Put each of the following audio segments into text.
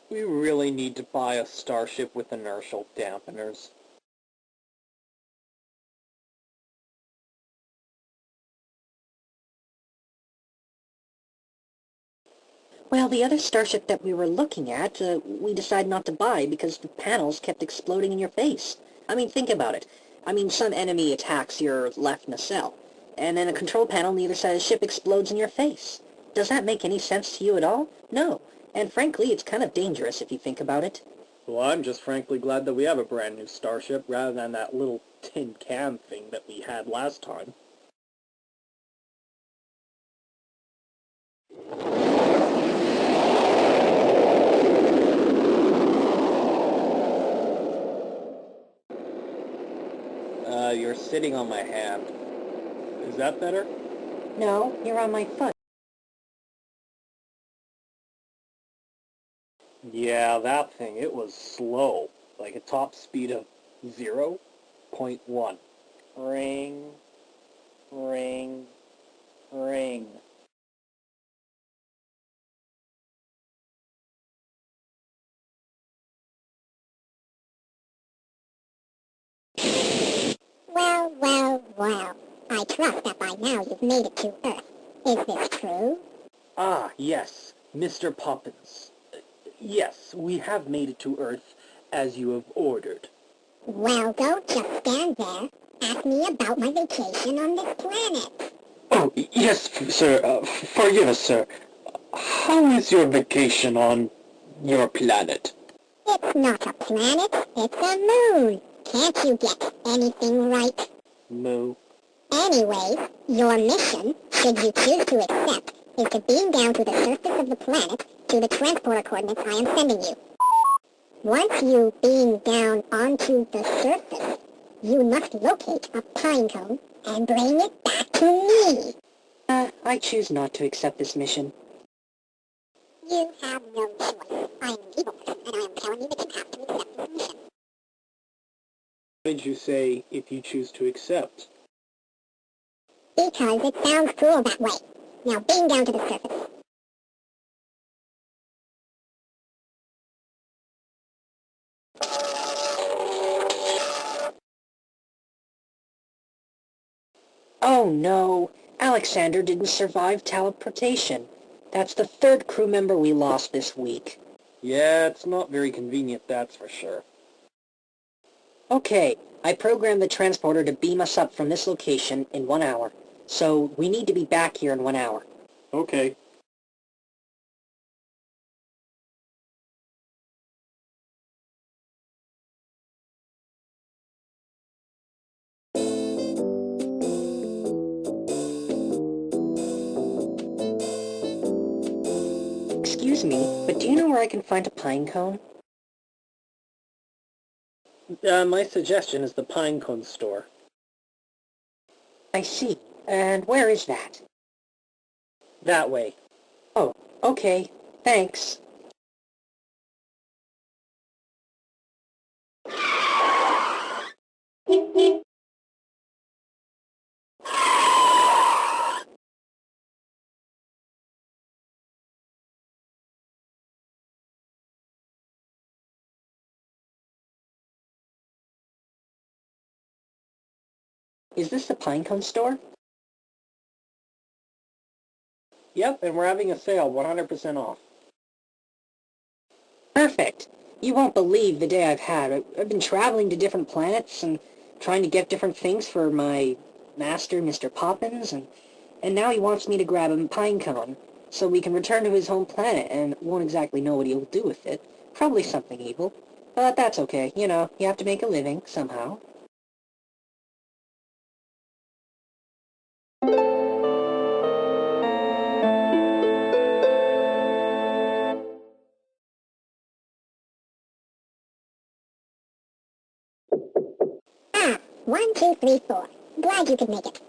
We really need to buy a starship with inertial dampeners. Well, the other starship that we were looking at, we decided not to buy because the panels kept exploding in your face. I mean, think about it. I mean, some enemy attacks your left nacelle, and then a control panel on the other side of the ship explodes in your face. Does that make any sense to you at all? No. And frankly, it's kind of dangerous if you think about it. Well, I'm just frankly glad that we have a brand new starship rather than that little tin can thing that we had last time. You're sitting on my hand. Is that better? No, you're on my foot. Yeah, that thing, it was slow. Like a top speed of 0.1. Ring, ring, ring. Well. I trust that by now you've made it to Earth. Is this true? Ah, yes, Mr. Poppins. Yes, we have made it to Earth, as you have ordered. Well, don't just stand there. Ask me about my vacation on this planet. Oh, yes, sir. Forgive us, sir. How is your vacation on your planet? It's not a planet, it's a moon. Can't you get anything right? Moo. Anyways, your mission, should you choose to accept, is to beam down to the surface of the planet to the transporter coordinates I am sending you. Once you beam down onto the surface, you must locate a pine cone and bring it back to me. I choose not to accept this mission. You have no choice. I am an evil person, and I am telling you that you have to accept this mission. Why did you say, if you choose to accept? Because it sounds cool that way. Now beam down to the surface. Oh no, Alexander didn't survive teleportation. That's the third crew member we lost this week. Yeah, it's not very convenient, that's for sure. Okay, I programmed the transporter to beam us up from this location in 1 hour. So we need to be back here in 1 hour. Okay. Excuse me, but do you know where I can find a pine cone? My suggestion is the Pinecone store. I see. And where is that? That way. Oh, okay. Thanks. Is this the Pinecone store? Yep, and we're having a sale, 100% off. Perfect. You won't believe the day I've had. I've been traveling to different planets and trying to get different things for my master, Mr. Poppins, and now he wants me to grab a pine cone so we can return to his home planet and won't exactly know what he'll do with it. Probably something evil. But that's okay. You know, you have to make a living somehow. Ah, 1, 2, 3, 4. Glad you could make it.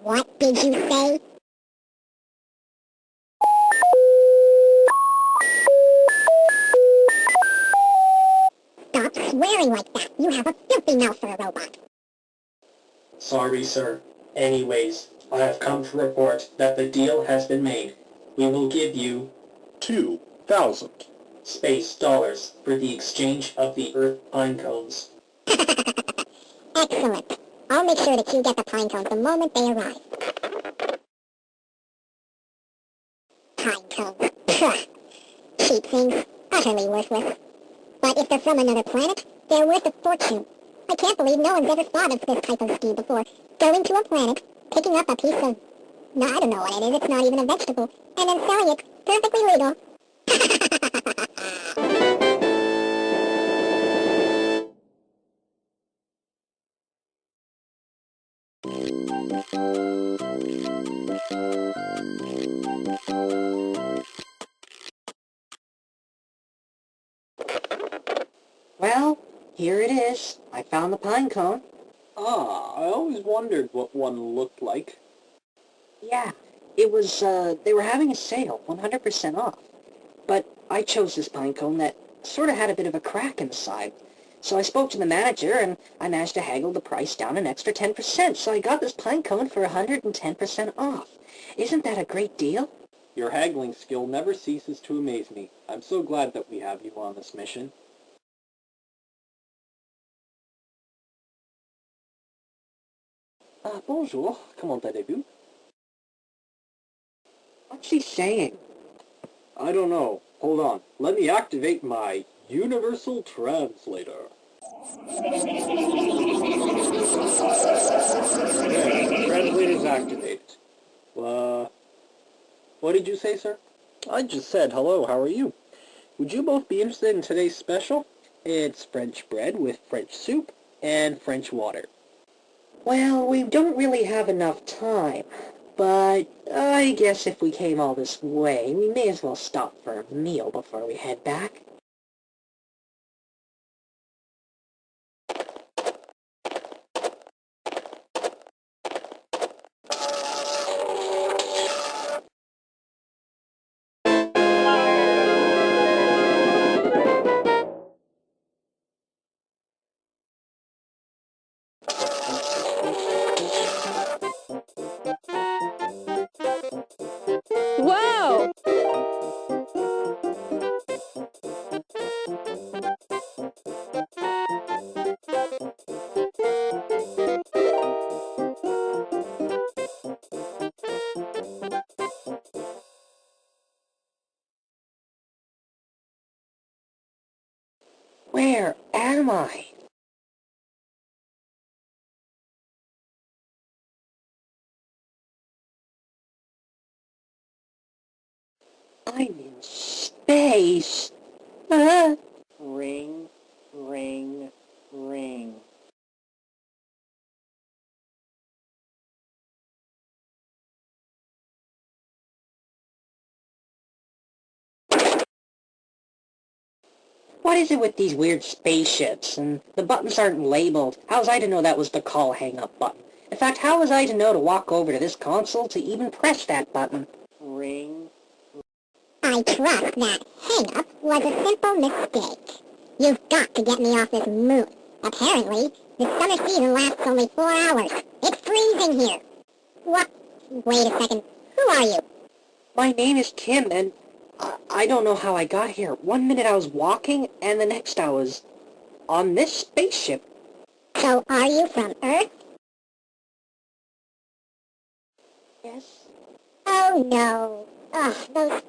What did you say? enough for a robot. Sorry, sir. Anyways, I have come to report that the deal has been made. We will give you 2,000 space dollars for the exchange of the Earth pine cones. Excellent. I'll make sure that you get the pine cones the moment they arrive. Pine cones. Pfft. Cheap things. Utterly worthless. But if they're from another planet, they're worth a fortune. I can't believe no one's ever thought of this type of scheme before. Going to a planet, picking up a piece of... No, I don't know what it is. It's not even a vegetable. And then selling it. Perfectly legal. Well, here it is. I found the pine cone. Ah, I always wondered what one looked like. Yeah, it was, they were having a sale, 100% off. But I chose this pine cone that sort of had a bit of a crack in the side. So I spoke to the manager, and I managed to haggle the price down an extra 10%, so I got this pine cone for 110% off. Isn't that a great deal? Your haggling skill never ceases to amaze me. I'm so glad that we have you on this mission. Bonjour. Comment allez-vous? What's he saying? I don't know. Hold on. Let me activate my Universal Translator. There, translator's activated. What did you say, sir? I just said hello, how are you? Would you both be interested in today's special? It's French bread with French soup and French water. Well, we don't really have enough time, but I guess if we came all this way, we may as well stop for a meal before we head back. Wow! Where am I? I'm in space. Ah. Ring, ring, ring. What is it with these weird spaceships? And the buttons aren't labeled. How was I to know that was the call hang-up button? In fact, how was I to know to walk over to this console to even press that button? Ring. I trust that hang-up was a simple mistake. You've got to get me off this moon. Apparently, the summer season lasts only 4 hours. It's freezing here. What? Wait a second. Who are you? My name is Kim, and I don't know how I got here. One minute I was walking, and the next I was on this spaceship. So are you from Earth? Yes. Oh no. Ugh, those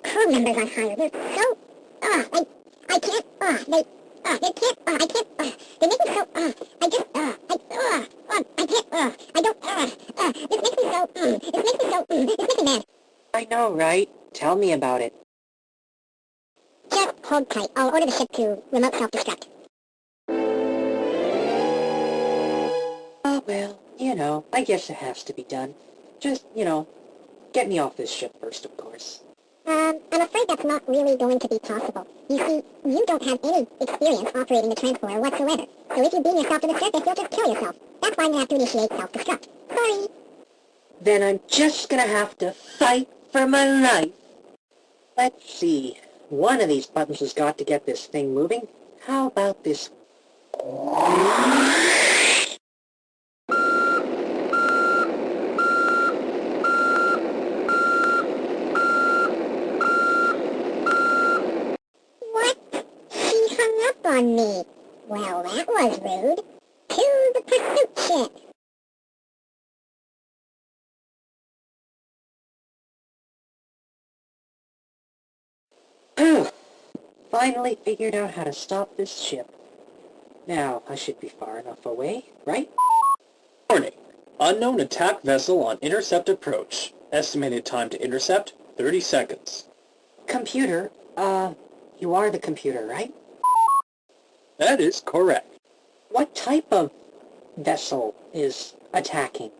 crew members on hire, they're so, I can't, they can't, I can't, they make me so, I can't, I don't, this makes me so, this makes me mad. I know, right? Tell me about it. Just hold tight, I'll order the ship to remote self-destruct. Oh, well, you know, I guess it has to be done. Just, you know, get me off this ship first, of course. I'm afraid that's not really going to be possible. You see, you don't have any experience operating the transporter whatsoever. So if you beam yourself to the surface, you'll just kill yourself. That's why you have to initiate self-destruct. Sorry. Then I'm just gonna have to fight for my life. Let's see. One of these buttons has got to get this thing moving. How about this one? What? She hung up on me. Well, that was rude. To the pursuit ship. Phew! Finally figured out how to stop this ship. Now, I should be far enough away, right? Warning. Unknown attack vessel on intercept approach. Estimated time to intercept, 30 seconds. Computer, you are the computer, right? That is correct. What type of vessel is attacking?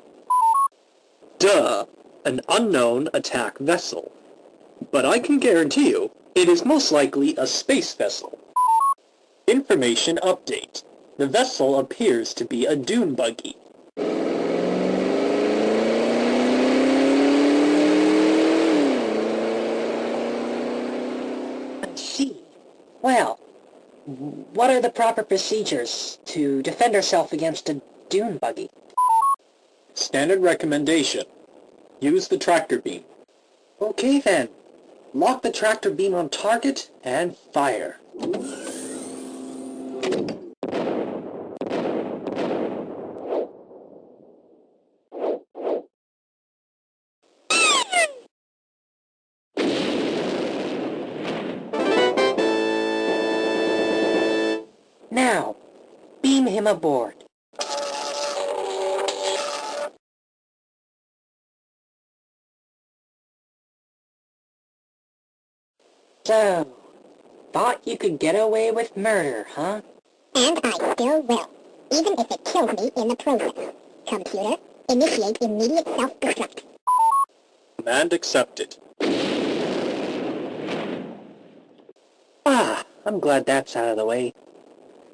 Duh. An unknown attack vessel. But I can guarantee you, it is most likely a space vessel. Information update. The vessel appears to be a dune buggy. I see. Well, what are the proper procedures to defend ourselves against a dune buggy? Standard recommendation. Use the tractor beam. Okay then. Lock the tractor beam on target And fire. now. Beam him aboard. So, thought you could get away with murder, huh? And I still will, even if it kills me in the process. Computer, initiate immediate self-destruct. Command accepted. I'm glad that's out of the way.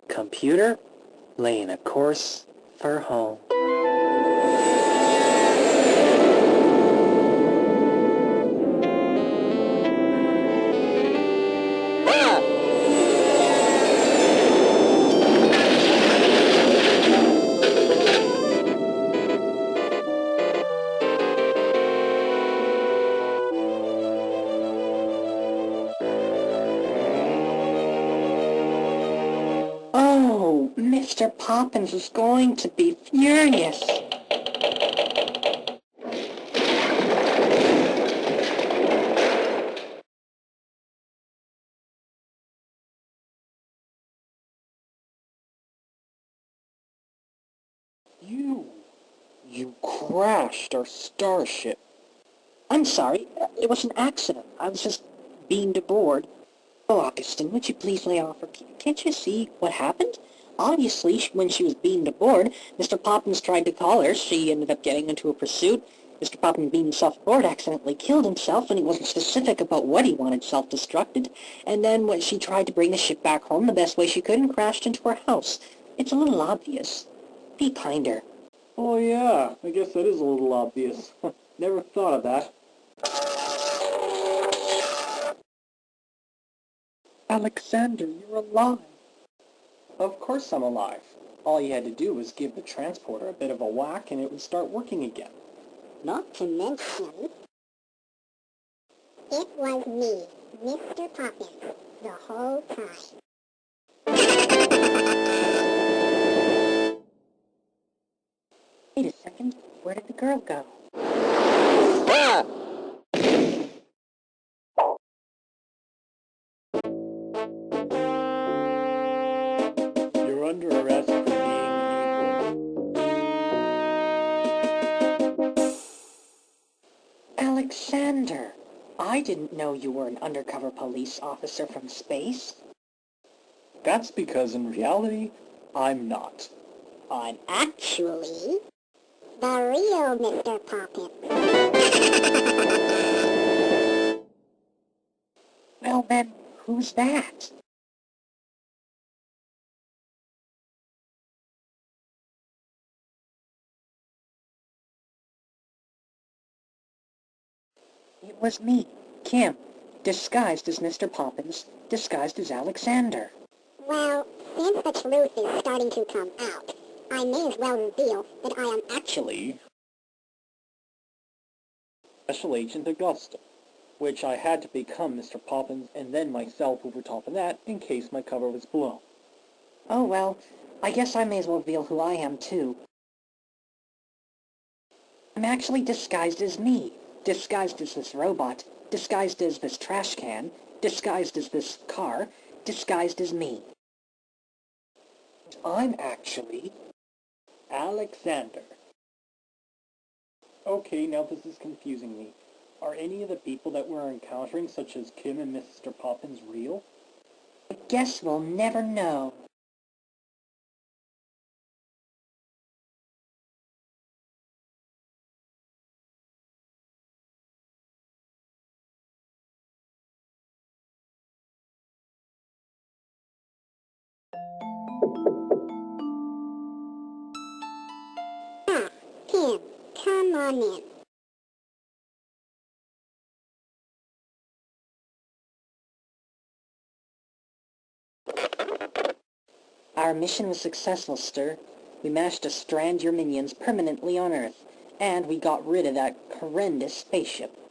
Computer, laying a course for home. Oh, Mr. Poppins is going to be furious. You crashed our starship. I'm sorry, it was an accident. I was just beamed aboard. Oh, Augustin, would you please lay off her? Can't you see what happened? Obviously, when she was beamed aboard, Mr. Poppins tried to call her. She ended up getting into a pursuit. Mr. Poppins beamed himself aboard, accidentally killed himself, and he wasn't specific about what he wanted self-destructed. And then when she tried to bring the ship back home the best way she could and crashed into her house. It's a little obvious. Be kinder. Oh yeah, I guess that is a little obvious. Never thought of that. Alexander, you're alive. Of course I'm alive. All you had to do was give the transporter a bit of a whack and it would start working again. Not to mention, it was me, Mr. Poppins, the whole time. Wait a second, where did the girl go? You're under arrest for being evil. Alexander, I didn't know you were an undercover police officer from space. That's because in reality, I'm not. I'm actually the real Mr. Poppins. Well then, who's that? It was me, Kim, disguised as Mr. Poppins, disguised as Alexander. Well, Since the truth is starting to come out, I may as well reveal that I am Actually, Special Agent Augusta, which I had to become Mr. Poppins and then myself over top of that in case my cover was blown. Oh well, I guess I may as well reveal who I am too. I'm actually disguised as me. Disguised as this robot. Disguised as this trash can. Disguised as this car. Disguised as me. I'm actually Alexander. Okay, now this is confusing me. Are any of the people that we're encountering, such as Kim and Mr. Poppins, real? I guess we'll never know. Kim. Come on in. Our mission was successful, sir. We managed to strand your minions permanently on Earth, and we got rid of that horrendous spaceship.